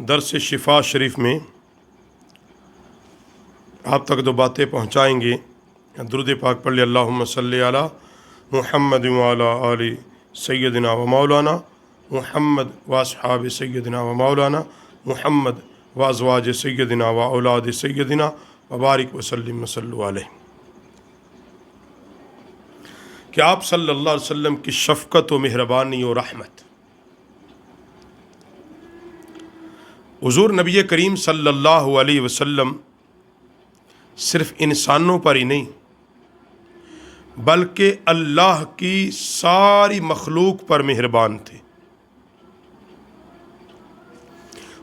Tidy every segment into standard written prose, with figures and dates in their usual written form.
درس شفا شریف میں آپ تک دو باتیں پہنچائیں گے۔ درود پاک پڑھ لے، اللہم صلی علی محمد وعلی آل سیدنا و مولانا محمد واصحاب سیدنا و مولانا محمد وازواج سیدنا و اولاد سیدنا وبارک وسلم وصلو علیہ، کہ آپ صلی اللہ علیہ وسلم کی شفقت و مہربانی و رحمت حضور نبی کریم صلی اللہ علیہ وسلم صرف انسانوں پر ہی نہیں بلکہ اللہ کی ساری مخلوق پر مہربان تھے،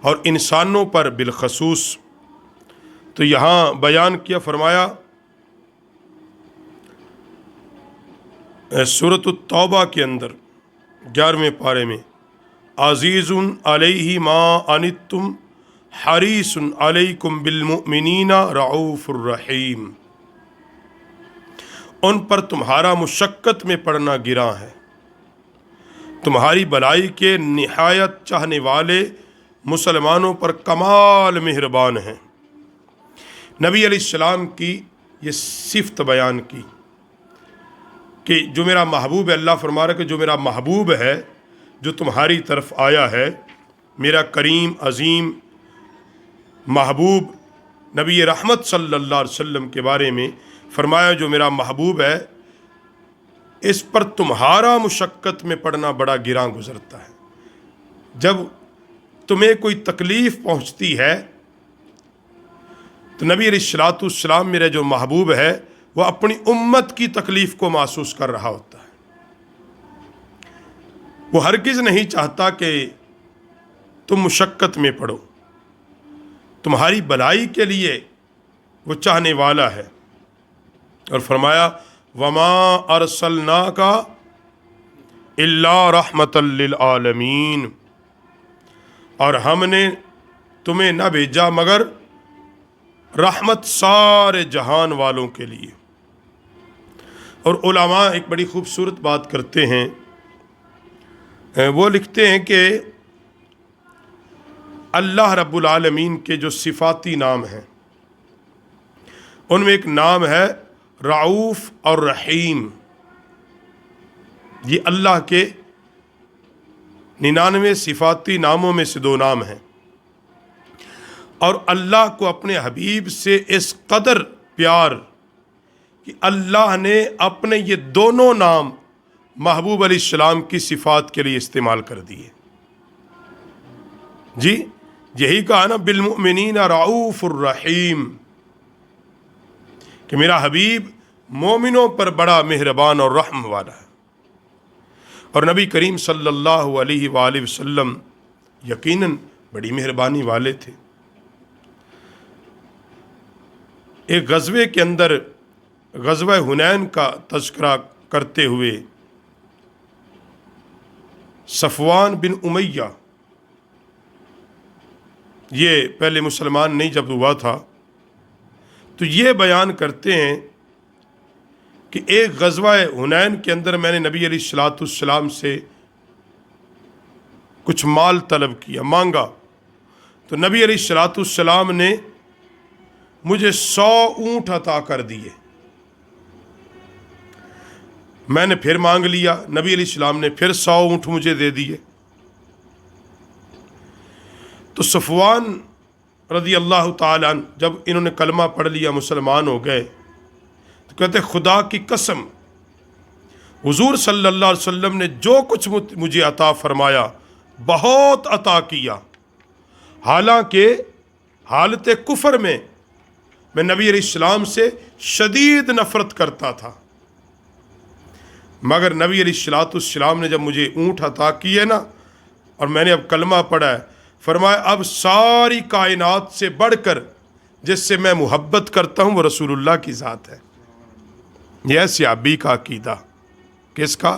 اور انسانوں پر بالخصوص۔ تو یہاں بیان کیا، فرمایا سورۃ التوبہ کے اندر 11ویں پارے میں، عزیز علیہ ما عنتم حریص علیکم بالمؤمنین رعوف الرحیم، ان پر تمہارا مشقت میں پڑنا گراں ہے، تمہاری بلائی کے نہایت چاہنے والے مسلمانوں پر کمال مہربان ہیں۔ نبی علیہ السلام کی یہ صفت بیان کی کہ جو میرا محبوب ہے، اللہ فرما رہا ہے کہ جو میرا محبوب ہے، جو تمہاری طرف آیا ہے، میرا کریم عظیم محبوب نبی رحمت صلی اللہ علیہ وسلم کے بارے میں فرمایا، جو میرا محبوب ہے اس پر تمہارا مشقت میں پڑنا بڑا گراں گزرتا ہے۔ جب تمہیں کوئی تکلیف پہنچتی ہے تو نبی علیہ السلام میرا جو محبوب ہے وہ اپنی امت کی تکلیف کو محسوس کر رہا ہوتا ہے۔ وہ ہرگز نہیں چاہتا کہ تم مشقت میں پڑو، تمہاری بھلائی کے لیے وہ چاہنے والا ہے۔ اور فرمایا وما ارسلناک الا رحمۃ للعالمین، اور ہم نے تمہیں نہ بھیجا مگر رحمت سارے جہان والوں کے لیے۔ اور علماء ایک بڑی خوبصورت بات کرتے ہیں، وہ لکھتے ہیں کہ اللہ رب العالمین کے جو صفاتی نام ہیں ان میں ایک نام ہے رعوف اور رحیم۔ یہ اللہ کے 99 صفاتی ناموں میں سے 2 نام ہیں، اور اللہ کو اپنے حبیب سے اس قدر پیار کہ اللہ نے اپنے یہ دونوں نام محبوب علیہ السلام کی صفات کے لیے استعمال کر دیے۔ جی یہی کہا نا، بالمؤمنین رعوف الرحیم، کہ میرا حبیب مومنوں پر بڑا مہربان اور رحم والا ہے۔ اور نبی کریم صلی اللہ علیہ وآلہ وسلم یقیناً بڑی مہربانی والے تھے۔ ایک غزوے کے اندر، غزوہ حنین کا تذکرہ کرتے ہوئے، صفوان بن امیہ، یہ پہلے مسلمان نہیں جب ہوا تھا، تو یہ بیان کرتے ہیں کہ ایک غزوہ حنین کے اندر میں نے نبی علیہ السلام سے کچھ مال طلب کیا، مانگا، تو نبی علیہ السلام نے مجھے 100 اونٹ عطا کر دیے۔ میں نے پھر مانگ لیا، نبی علیہ السلام نے پھر 100 اونٹ مجھے دے دیے۔ تو صفوان رضی اللہ تعالیٰ عنہ جب انہوں نے کلمہ پڑھ لیا، مسلمان ہو گئے، تو کہتے خدا کی قسم، حضور صلی اللہ علیہ وسلم نے جو کچھ مجھے عطا فرمایا بہت عطا کیا، حالانکہ حالت کفر میں نبی علیہ السلام سے شدید نفرت کرتا تھا، مگر نبی علیہ السلام نے جب مجھے اونٹ عطا کیے نا، اور میں نے اب کلمہ پڑھا ہے، فرمایا اب ساری کائنات سے بڑھ کر جس سے میں محبت کرتا ہوں وہ رسول اللہ کی ذات ہے۔ یہ صحابی کا عقیدہ، کس کا؟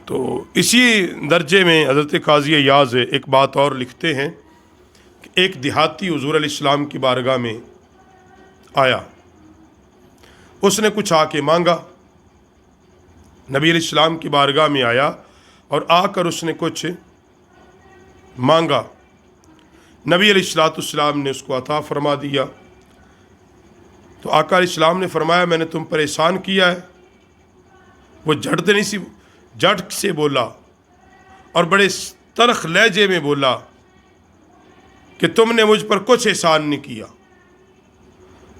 تو اسی درجے میں حضرت قاضی ایاز ایک بات اور لکھتے ہیں کہ ایک دیہاتی حضور علیہ السلام کی بارگاہ میں آیا، اس نے کچھ آ کے مانگا، نبی علیہ السلام کی بارگاہ میں آیا اور آ کر اس نے کچھ مانگا، نبی علیہ السلام نے اس کو عطا فرما دیا۔ تو آقا علیہ السلام نے فرمایا میں نے تم پر احسان کیا ہے؟ وہ جھٹ سے بولا اور بڑے تلخ لہجے میں بولا کہ تم نے مجھ پر کچھ احسان نہیں کیا۔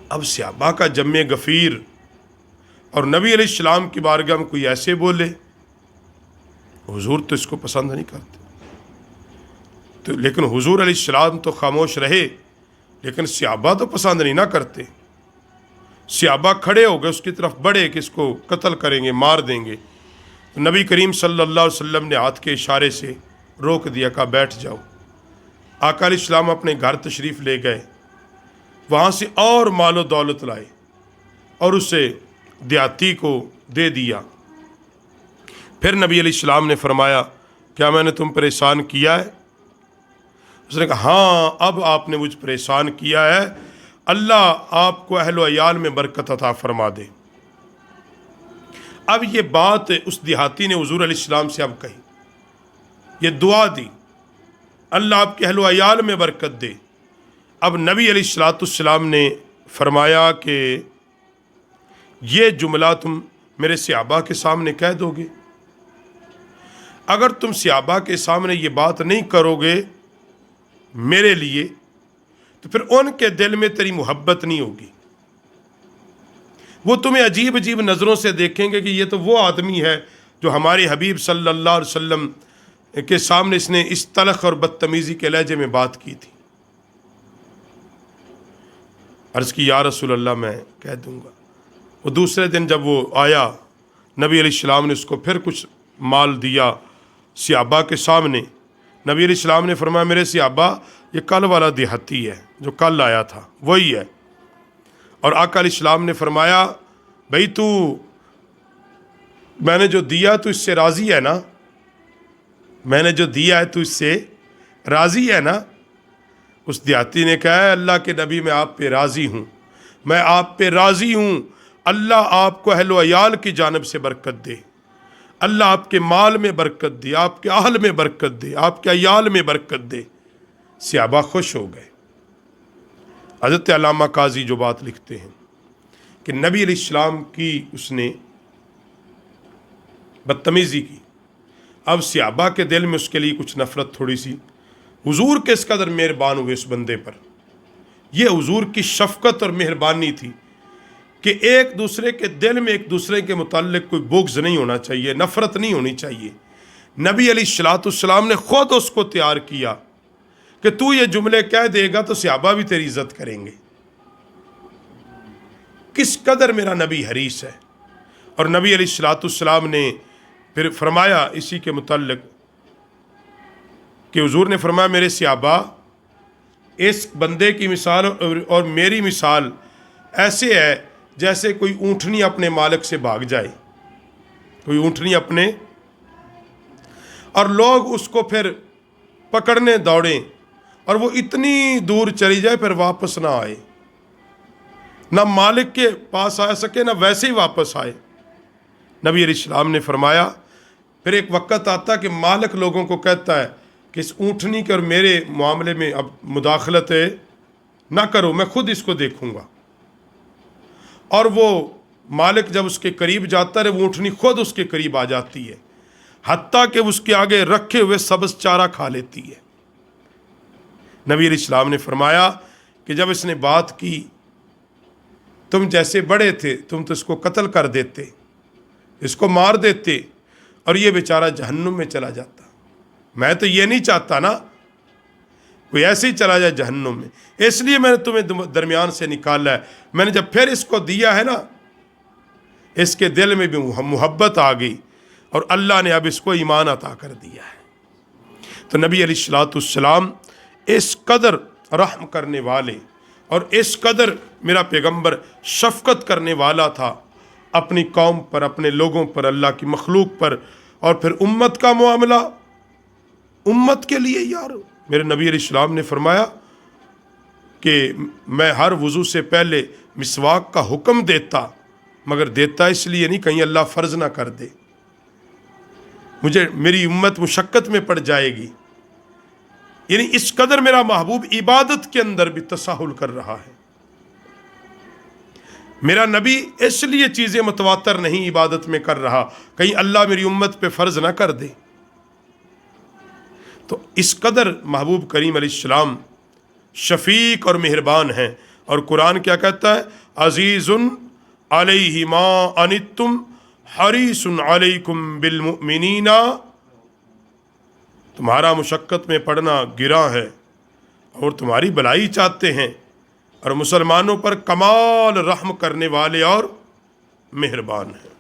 اب صحابہ کا جم غفیر اور نبی علیہ السلام کی بارگاہ میں کوئی ایسے بولے، حضور تو اس کو پسند نہیں کرتے، تو لیکن حضور علیہ السلام تو خاموش رہے، لیکن صحابہ تو پسند نہیں نہ کرتے۔ صحابہ کھڑے ہو گئے، اس کی طرف بڑھے کہ اس کو قتل کریں گے، مار دیں گے۔ تو نبی کریم صلی اللہ علیہ وسلم نے ہاتھ کے اشارے سے روک دیا، کہا بیٹھ جاؤ۔ آقا علیہ السلام اپنے گھر تشریف لے گئے، وہاں سے اور مال و دولت لائے اور اسے دیہاتی کو دے دیا۔ پھر نبی علیہ السلام نے فرمایا کیا میں نے تم پر احسان کیا ہے؟ اس نے کہا ہاں، اب آپ نے مجھ پر احسان کیا ہے، اللہ آپ کو اہل و عیال میں برکت عطا فرما دے۔ اب یہ بات اس دیہاتی نے حضور علیہ السلام سے اب کہی، یہ دعا دی، اللہ آپ کے اہل و عیال میں برکت دے۔ اب نبی علیہ السلام نے فرمایا کہ یہ جملہ تم میرے صحابہ کے سامنے کہہ دو گے؟ اگر تم صحابہ کے سامنے یہ بات نہیں کرو گے میرے لیے تو پھر ان کے دل میں تیری محبت نہیں ہوگی، وہ تمہیں عجیب عجیب نظروں سے دیکھیں گے کہ یہ تو وہ آدمی ہے جو ہمارے حبیب صلی اللہ علیہ وسلم کے سامنے اس نے اس تلخ اور بدتمیزی کے لہجے میں بات کی تھی۔ عرض کی یا رسول اللہ میں کہہ دوں گا۔ وہ دوسرے دن جب وہ آیا، نبی علیہ السلام نے اس کو پھر کچھ مال دیا صحابہ کے سامنے۔ نبی علیہ السلام نے فرمایا میرے صحابہ یہ کل والا دیہاتی ہے جو کل آیا تھا، وہی ہے۔ اور آقا علیہ السلام نے فرمایا بھئی تو میں نے جو دیا تو اس سے راضی ہے نا؟ میں نے جو دیا ہے تو اس سے راضی ہے نا؟ اس دیہاتی نے کہا ہے اللہ کے نبی میں آپ پہ راضی ہوں، میں آپ پہ راضی ہوں، اللہ آپ کو اہل و عیال کی جانب سے برکت دے، اللہ آپ کے مال میں برکت دے، آپ کے اہل میں برکت دے، آپ کے عیال میں برکت دے۔ صحابہ خوش ہو گئے۔ حضرت علامہ قاضی جو بات لکھتے ہیں کہ نبی علیہ السلام کی اس نے بدتمیزی کی، اب صحابہ کے دل میں اس کے لیے کچھ نفرت تھوڑی سی، حضور کس قدر مہربان ہوئے اس بندے پر۔ یہ حضور کی شفقت اور مہربانی تھی کہ ایک دوسرے کے دل میں ایک دوسرے کے متعلق کوئی بغض نہیں ہونا چاہیے، نفرت نہیں ہونی چاہیے۔ نبی علیہ السلام نے خود اس کو تیار کیا کہ تو یہ جملے کہہ دے گا تو صحابہ بھی تیری عزت کریں گے۔ کس قدر میرا نبی حریص ہے۔ اور نبی علیہ السلام نے پھر فرمایا اسی کے متعلق کہ حضور نے فرمایا میرے صحابہ اس بندے کی مثال اور میری مثال ایسے ہے جیسے کوئی اونٹنی اپنے مالک سے بھاگ جائے، کوئی اونٹنی اپنے، اور لوگ اس کو پھر پکڑنے دوڑیں اور وہ اتنی دور چلی جائے پھر واپس نہ آئے، نہ مالک کے پاس آ سکے نہ ویسے ہی واپس آئے۔ نبی علیہ السلام نے فرمایا پھر ایک وقت آتا کہ مالک لوگوں کو کہتا ہے کہ اس اونٹنی کے اور میرے معاملے میں اب مداخلت نہ کرو، میں خود اس کو دیکھوں گا۔ اور وہ مالک جب اس کے قریب جاتا ہے وہ اونٹنی خود اس کے قریب آ جاتی ہے، حتیٰ کہ اس کے آگے رکھے ہوئے سبز چارہ کھا لیتی ہے۔ نبی علیہ السلام نے فرمایا کہ جب اس نے بات کی تم جیسے بڑے تھے، تم تو اس کو قتل کر دیتے، اس کو مار دیتے اور یہ بیچارہ جہنم میں چلا جاتا۔ میں تو یہ نہیں چاہتا نا کوئی ایسے ہی چلا جائے جہنم میں، اس لیے میں نے تمہیں درمیان سے نکالا ہے۔ میں نے جب پھر اس کو دیا ہے نا، اس کے دل میں بھی محبت آ گئی اور اللہ نے اب اس کو ایمان عطا کر دیا ہے۔ تو نبی علیہ السلام اس قدر رحم کرنے والے اور اس قدر میرا پیغمبر شفقت کرنے والا تھا اپنی قوم پر، اپنے لوگوں پر، اللہ کی مخلوق پر۔ اور پھر امت کا معاملہ، امت کے لیے یار میرے نبی علیہ السلام نے فرمایا کہ میں ہر وضو سے پہلے مسواک کا حکم دیتا، مگر دیتا اس لیے نہیں کہیں اللہ فرض نہ کر دے، میری امت مشقت میں پڑ جائے گی، یعنی اس قدر میرا محبوب عبادت کے اندر بھی تساہل کر رہا ہے. میرا نبی اس لیے چیزیں متواتر نہیں عبادت میں کر رہا کہیں اللہ میری امت پہ فرض نہ کر دے. تو اس قدر محبوب کریم علیہ السلام شفیق اور مہربان ہیں. اور قرآن کیا کہتا ہے؟ عزیز علیہ ما عنتم حریص علیکم بالمؤمنین. تمہارا مشقت میں پڑنا گراں ہے اور تمہاری بھلائی چاہتے ہیں، اور مسلمانوں پر کمال رحم کرنے والے اور مہربان ہیں.